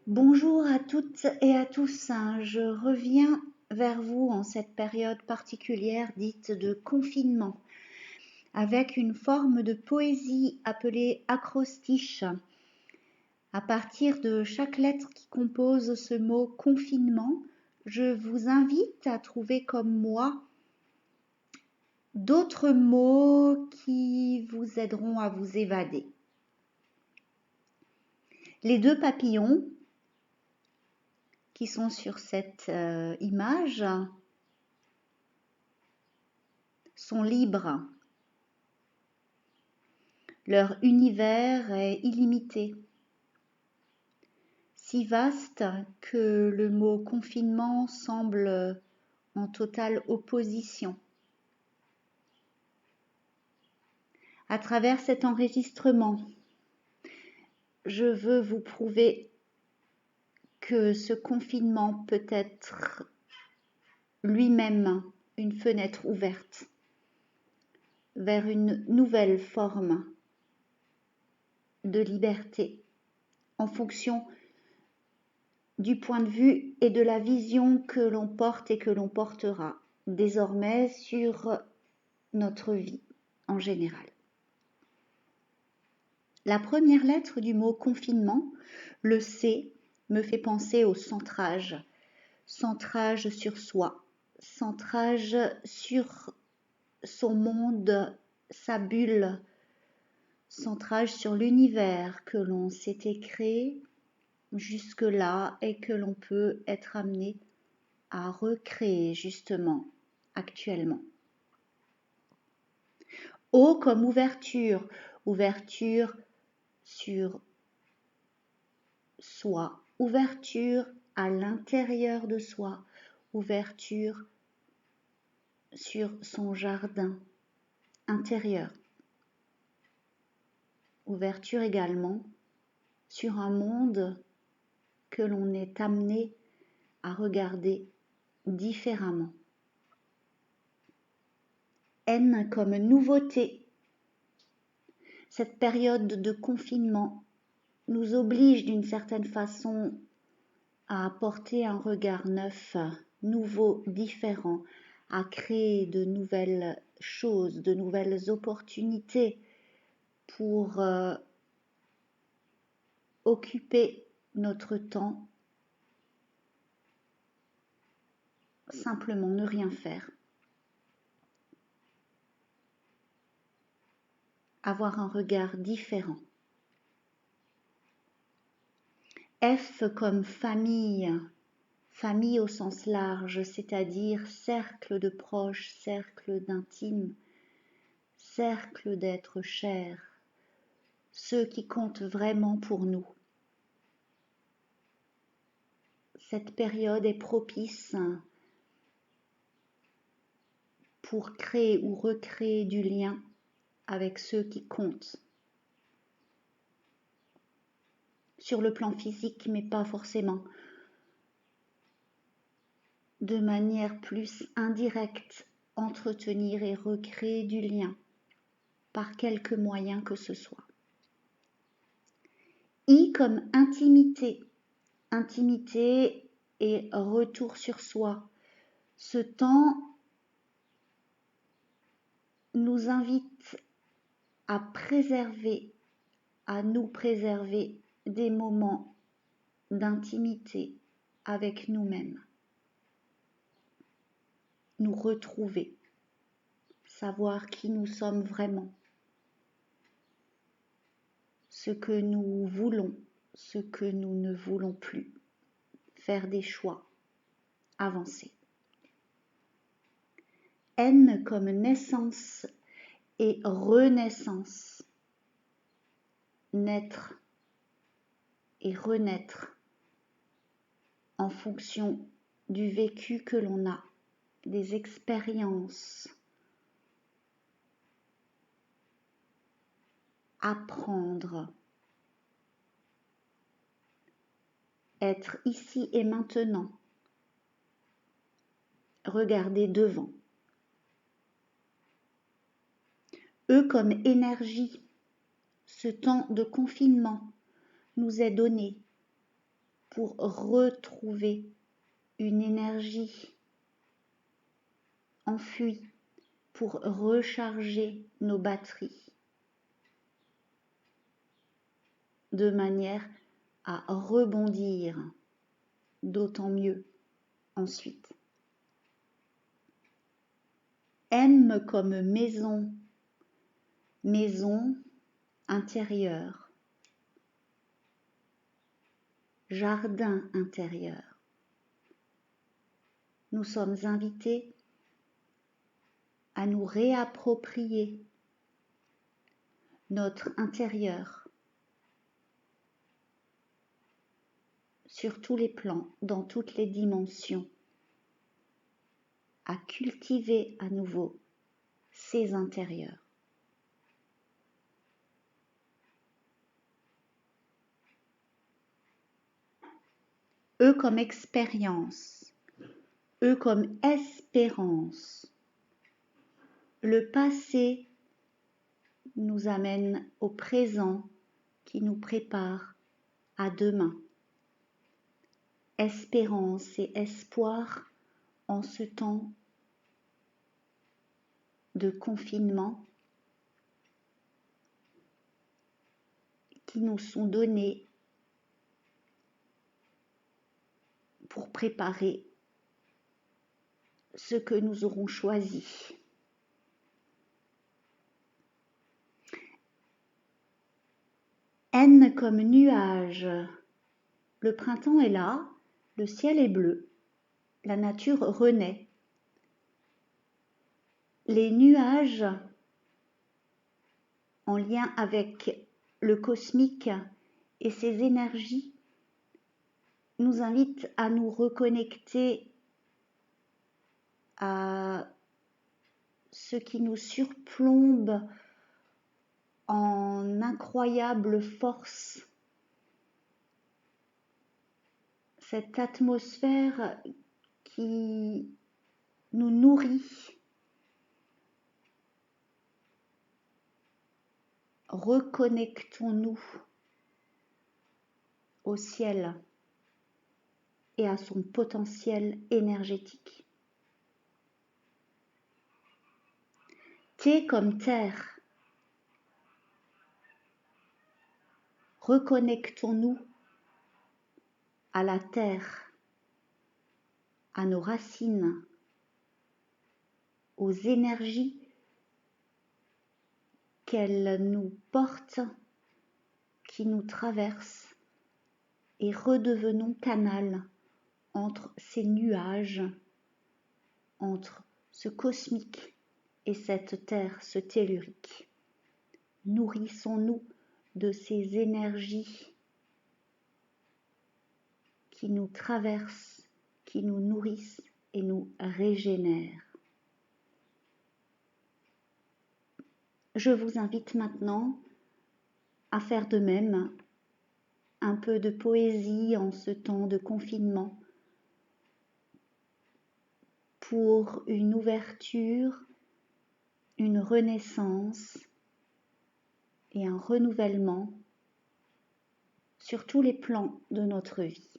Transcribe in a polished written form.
Bonjour à toutes et à tous. Je reviens vers vous en cette période particulière dite de confinement, avec une forme de poésie appelée acrostiche. À partir de chaque lettre qui compose ce mot confinement, je vous invite à trouver comme moi d'autres mots qui vous aideront à vous évader. Les deux papillons qui sont sur cette image sont libres. Leur univers est illimité, si vaste que le mot confinement semble en totale opposition. À travers cet enregistrement, je veux vous prouver que ce confinement peut être lui-même une fenêtre ouverte vers une nouvelle forme de liberté en fonction du point de vue et de la vision que l'on porte et que l'on portera désormais sur notre vie en général. La première lettre du mot confinement, le C, me fait penser au centrage. Centrage sur soi, centrage sur son monde, sa bulle, centrage sur l'univers que l'on s'était créé jusque-là et que l'on peut être amené à recréer justement actuellement. O comme ouverture, ouverture sur soi, ouverture à l'intérieur de soi, ouverture sur son jardin intérieur, ouverture également sur un monde que l'on est amené à regarder différemment. N comme nouveauté. Cette période de confinement nous oblige d'une certaine façon à apporter un regard neuf, nouveau, différent, à créer de nouvelles choses, de nouvelles opportunités pour occuper notre temps, simplement ne rien faire. Avoir un regard différent. F comme famille, famille au sens large, c'est-à-dire cercle de proches, cercle d'intimes, cercle d'êtres chers, ceux qui comptent vraiment pour nous. Cette période est propice pour créer ou recréer du lien avec ceux qui comptent. Sur le plan physique, mais pas forcément. De manière plus indirecte, entretenir et recréer du lien par quelque moyen que ce soit. I comme intimité. Intimité et retour sur soi. Ce temps nous invite à préserver, à nous préserver des moments d'intimité avec nous-mêmes. Nous retrouver, savoir qui nous sommes vraiment, ce que nous voulons, ce que nous ne voulons plus, faire des choix, avancer. N comme naissance et renaissance, naître et renaître en fonction du vécu que l'on a, des expériences, apprendre, être ici et maintenant, regarder devant. E comme énergie, ce temps de confinement nous est donné pour retrouver une énergie enfuie, pour recharger nos batteries de manière à rebondir d'autant mieux ensuite. M comme maison, maison intérieure, jardin intérieur. Nous sommes invités à nous réapproprier notre intérieur sur tous les plans, dans toutes les dimensions, à cultiver à nouveau ces intérieurs. E comme expérience, E comme espérance. Le passé nous amène au présent qui nous prépare à demain. Espérance et espoir en ce temps de confinement qui nous sont donnés pour préparer ce que nous aurons choisi. N comme nuage. Le printemps est là, le ciel est bleu, la nature renaît. Les nuages, en lien avec le cosmique et ses énergies, nous invitent à nous reconnecter à ce qui nous surplombe en incroyable force, cette atmosphère qui nous nourrit. Reconnectons-nous au ciel et à son potentiel énergétique. T comme terre. Reconnectons-nous à la terre, à nos racines, aux énergies qu'elle nous porte, qui nous traversent, et redevenons canal entre ces nuages, entre ce cosmique et cette terre, ce tellurique. Nourrissons-nous de ces énergies qui nous traversent, qui nous nourrissent et nous régénèrent. Je vous invite maintenant à faire de même, un peu de poésie en ce temps de confinement pour une ouverture, une renaissance et un renouvellement sur tous les plans de notre vie.